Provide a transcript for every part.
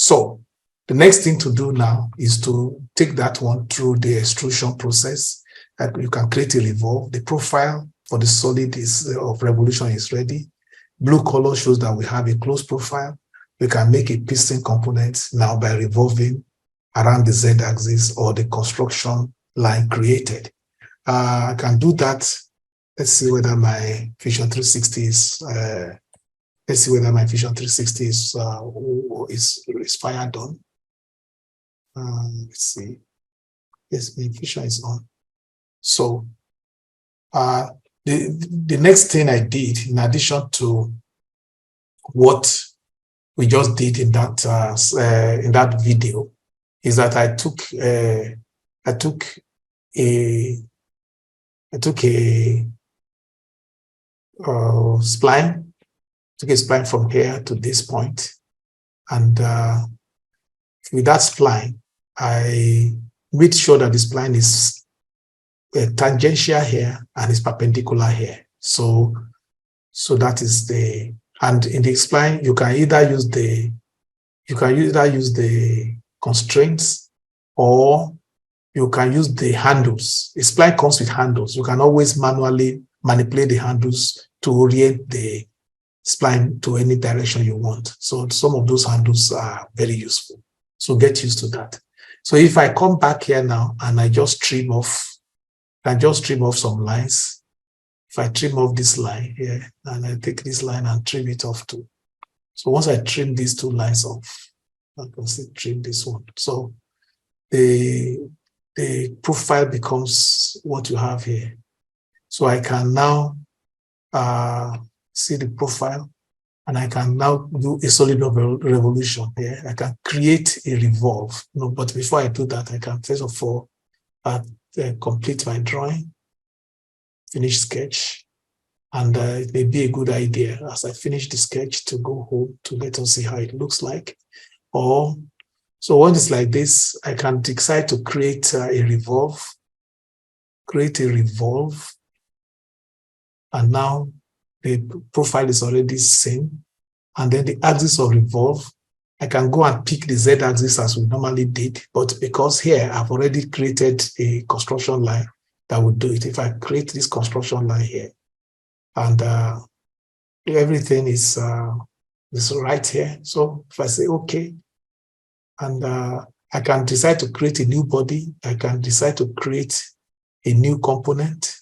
So the next thing to do now is to take that one through the extrusion process. You can create a revolve. The profile for the solid of revolution is ready. Blue color shows that we have a closed profile. We can make a piston component now by revolving around the Z-axis or the construction line created. I can do that. Let's see whether my Fusion 360 is. Let's see whether my Fusion 360 is fired on. Let's see. Yes, my Fusion is on. So the next thing I did, in addition to what we just did in that video, is that I took spline. Took a spline from here to this point, and with that spline, I made sure that the spline is tangential here and is perpendicular here. So that is the, and in the spline you can either use the constraints, or you can use the handles. The spline comes with handles. You can always manually manipulate the handles to orient the spline to any direction you want. So some of those handles are very useful. So get used to that. So if I come back here now and I just trim off, some lines. If I trim off this line here and I take this line and trim it off too. So once I trim these two lines off, I can still trim this one. So the profile becomes what you have here. So I can now see the profile, and I can now do a solid revolution here. I can create a revolve. But before I do that, I can first of all complete my drawing, finish sketch, and it may be a good idea as I finish the sketch to go home to let us see how it looks like. Or so when it's like this, I can decide to create a revolve, and now the profile is already seen. And then the axis of revolve, I can go and pick the Z-axis as we normally did, but because here I've already created a construction line that would do it. If I create this construction line here, and everything is right here. So if I say okay, and I can decide to create a new body, I can decide to create a new component,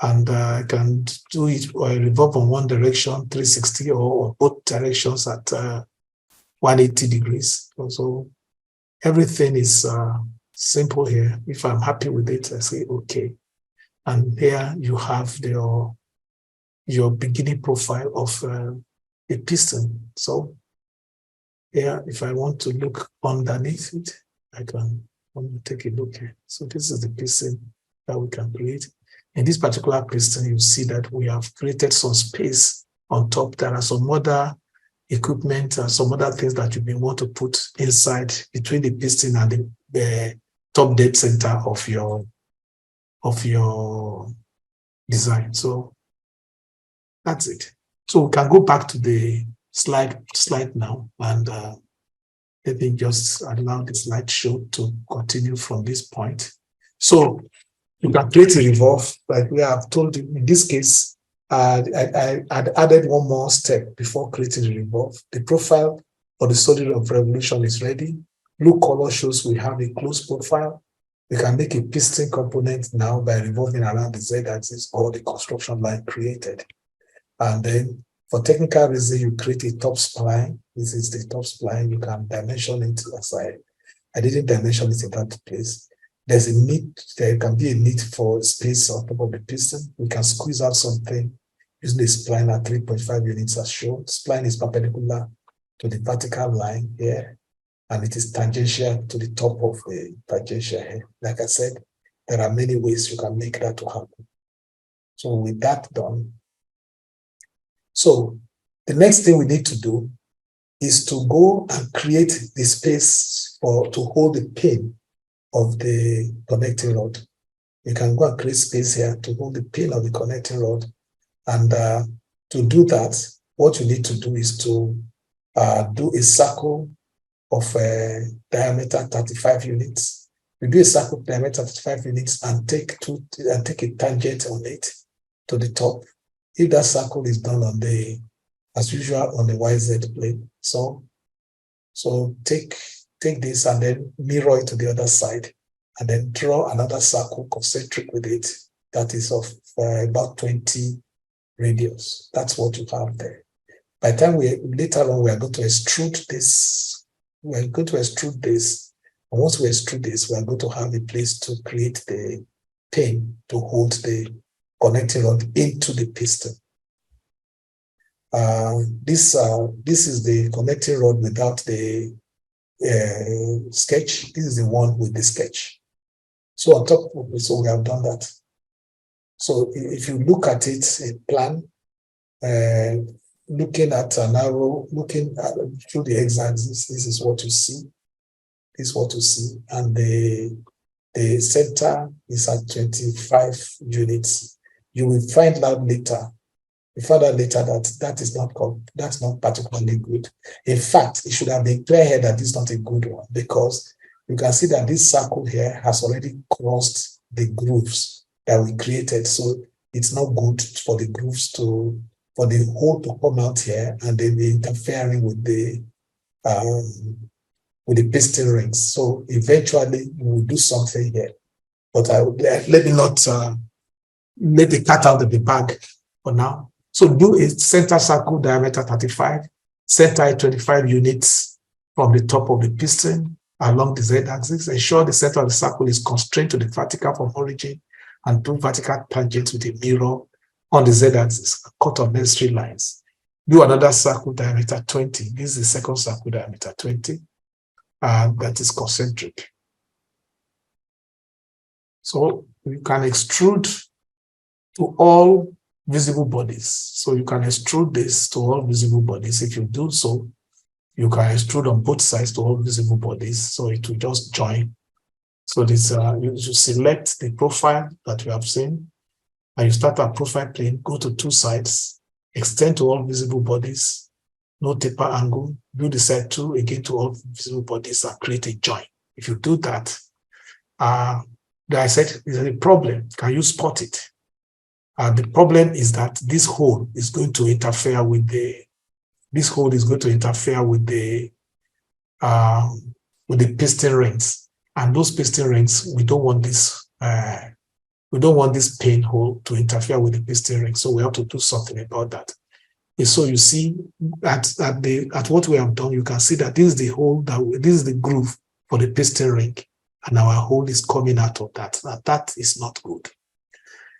and I can do it or revolve on one direction, 360, or both directions at 180 degrees. So everything is simple here. If I'm happy with it, I say okay. And here you have your beginning profile of a piston. So here, if I want to look underneath it, I can take a look here. So this is the piston that we can create. In this particular piston, you see that we have created some space on top. There are some other equipment and some other things that you may want to put inside between the piston and the top dead center of your design. So that's it. So we can go back to the slide now, and let me just allow the slideshow to continue from this point. So you can create a revolve, like we have told you. In this case, I added one more step before creating the revolve. The profile for the solid of revolution is ready. Blue color shows we have a closed profile. We can make a piston component now by revolving around the Z-axis or the construction line created. And then for technical reason, you create a top spline. This is the top spline. You can dimension it as I didn't dimension it in that place. There can be a need for space on top of the piston. We can squeeze out something using the spline at 3.5 units as shown. Spline is perpendicular to the vertical line here, and it is tangential to the top of the tangential here. Like I said, there are many ways you can make that to happen. So with that done, so the next thing we need to do is to go and create the space to hold the pin of the connecting rod. You can go and create space here to hold the pin of the connecting rod. And to do that, what you need to do is to do a circle of diameter 35 units. We do a circle diameter 35 units and take a tangent on it to the top. If that circle is done on as usual on the YZ plane, so take this and then mirror it to the other side, and then draw another circle concentric with it that is of about 20 radius. That's what you have there. By the time later on we are going to extrude this. We are going to extrude this. And once we extrude this, we are going to have a place to create the pin to hold the connecting rod into the piston. This is the connecting rod without the sketch. This is the one with the sketch. So on top of it, so we have done that. So if you look at it in plan, looking at an arrow, looking through the x-axis, this is what you see. This is what you see. And the center is at 25 units. You will find out later, that's not particularly good. In fact, it should have been clear here that this is not a good one, because you can see that this circle here has already crossed the grooves that we created. So it's not good for the grooves for the hole to come out here and then be interfering with the piston rings. So eventually we will do something here. But let me not let the cat out of the bag for now. So do a center circle diameter 35, center at 25 units from the top of the piston along the z-axis. Ensure the center of the circle is constrained to the vertical from origin, and do vertical tangents with a mirror on the z-axis. Cut off necessary lines. Do another circle diameter 20. This is the second circle diameter 20, and that is concentric. So you can extrude to all visible bodies. So you can extrude this to all visible bodies. If you do so, you can extrude on both sides to all visible bodies. So it will just join. So this you select the profile that you have seen, and you start a profile plane, go to two sides, extend to all visible bodies, no taper angle, do the side two again to all visible bodies and create a join. If you do that, I said there's a problem. Can you spot it? The problem is that this hole is going to interfere with the piston rings, and those piston rings, we don't want this pin hole to interfere with the piston ring. So we have to do something about that. And so you see at what we have done, you can see that this is the hole, this is the groove for the piston ring, and our hole is coming out of that. Now that is not good.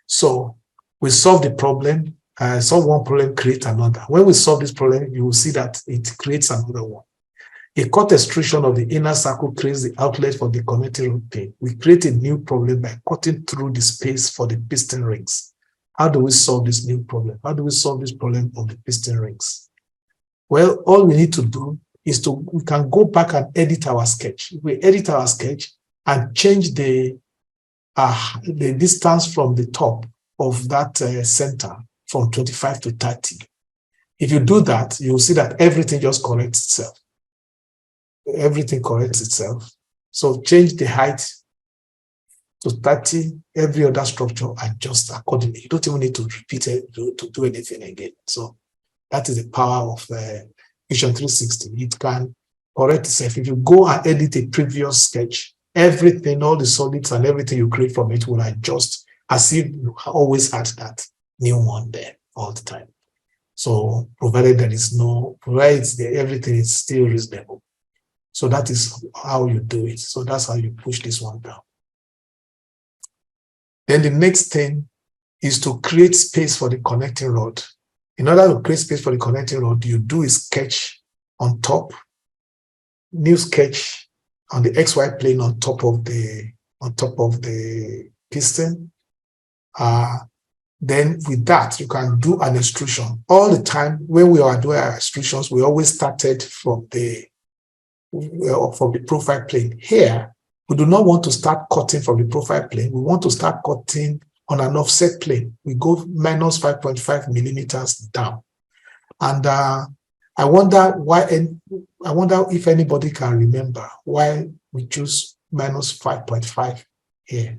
So we solve the problem, solve one problem, create another. When we solve this problem, you will see that it creates another one. A cut extrusion of the inner circle creates the outlet for the connecting rod pin. We create a new problem by cutting through the space for the piston rings. How do we solve this new problem? How do we solve this problem of the piston rings? Well, all we need to do is we can go back and edit our sketch. We edit our sketch and change the distance from the top of that center from 25 to 30. If you do that, you'll see that everything just corrects itself. Everything corrects itself. So change the height to 30, every other structure adjust accordingly. You don't even need to repeat it to do anything again. So that is the power of Vision 360. It can correct itself. If you go and edit a previous sketch, everything, all the solids and everything you create from it will adjust as if you always had that new one there all the time. So provided there is provided everything is still reasonable. So that is how you do it. So that's how you push this one down. Then the next thing is to create space for the connecting rod. In order to create space for the connecting rod, you do a sketch on top, new sketch on the XY plane on top of the piston. Then with that, you can do an extrusion. All the time when we are doing our extrusions, we always started from the profile plane. Here, we do not want to start cutting from the profile plane. We want to start cutting on an offset plane. We go minus 5.5 millimeters down. And I wonder why, and I wonder if anybody can remember why we choose minus 5.5 here.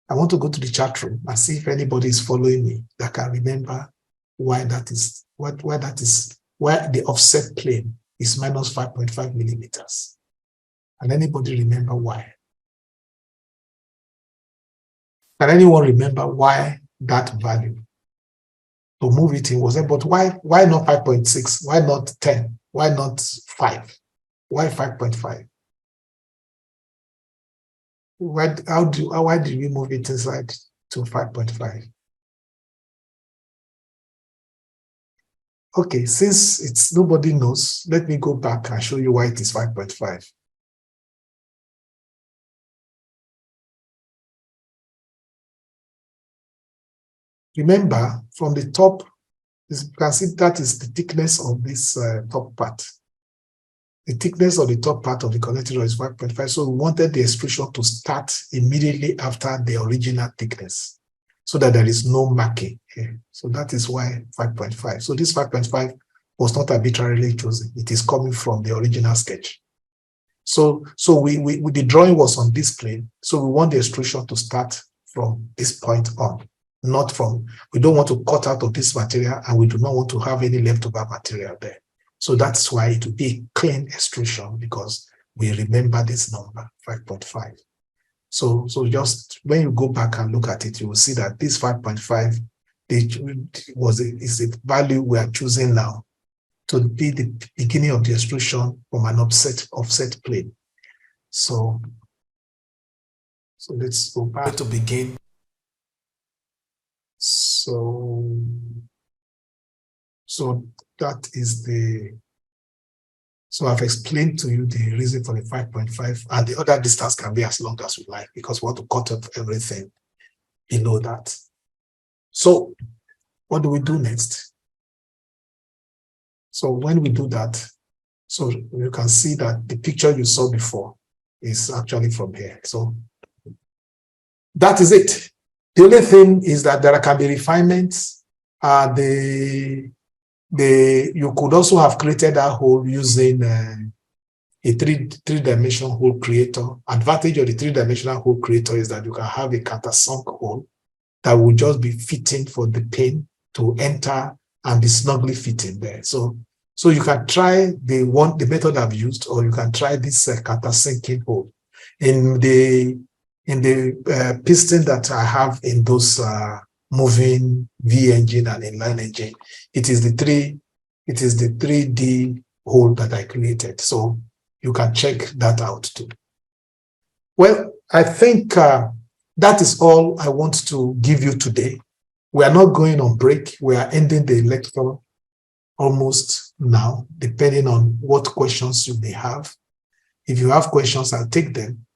I want to go to the chat room and see if anybody is following me that can remember why that is, why the offset plane is minus 5.5 millimeters. And anybody remember why? Can anyone remember why that value? To move it in was it, but why not 5.6? Why not 10? Why not 5? Why 5.5? Why did we move it inside to 5.5? Okay, since it's nobody knows, let me go back and show you why it is 5.5. Remember, from the top, you can see that is the thickness of this top part. The thickness of the top part of the connecting rod is 5.5. So we wanted the extrusion to start immediately after the original thickness, so that there is no marking here. So that is why 5.5. So this 5.5 was not arbitrarily chosen. It is coming from the original sketch. So the drawing was on this plane. So we want the extrusion to start from this point on, not from, we don't want to cut out of this material, and we do not want to have any leftover material there. So that's why it will be a clean extrusion, because we remember this number, 5.5. So just when you go back and look at it, you will see that this 5.5 is a value we are choosing now to be the beginning of the extrusion from an offset plane. So let's go back to begin. So that is so I've explained to you the reason for the 5.5, and the other distance can be as long as we like, because we want to cut off everything below that. So what do we do next? So when we do that, so you can see that the picture you saw before is actually from here. So that is it. The only thing is that there can be refinements. You could also have created that hole using a three-dimensional hole creator. Advantage of the three-dimensional hole creator is that you can have a countersunk hole that will just be fitting for the pin to enter and be snugly fitting there. So you can try the method I've used, or you can try this countersinking hole. In the piston that I have in those moving V engine and inline engine, it is the 3D hole that I created. So you can check that out too. Well, I think that is all I want to give you today. We are not going on break. We are ending the lecture almost now, depending on what questions you may have. If you have questions, I'll take them.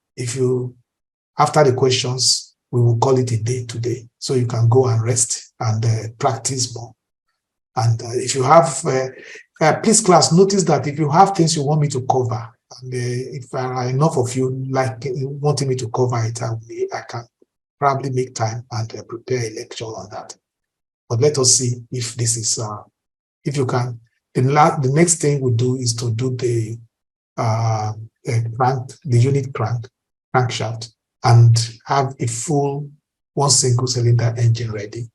After the questions, we will call it a day today, so you can go and rest and practice more. And if you have, please class, notice that if you have things you want me to cover, and if there are enough of you wanting me to cover it, I can probably make time and prepare a lecture on that. But let us see if this is, if you can. The next thing we do is to do the unit crankshaft, and have a full one single cylinder engine ready.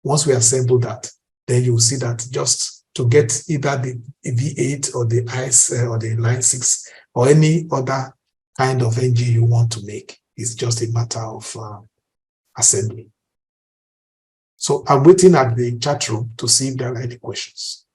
Once we assemble that, then you will see that just to get either the V8 or the ICE or the Line 6 or any other kind of engine you want to make, it's just a matter of assembly. So I'm waiting at the chat room to see if there are any questions.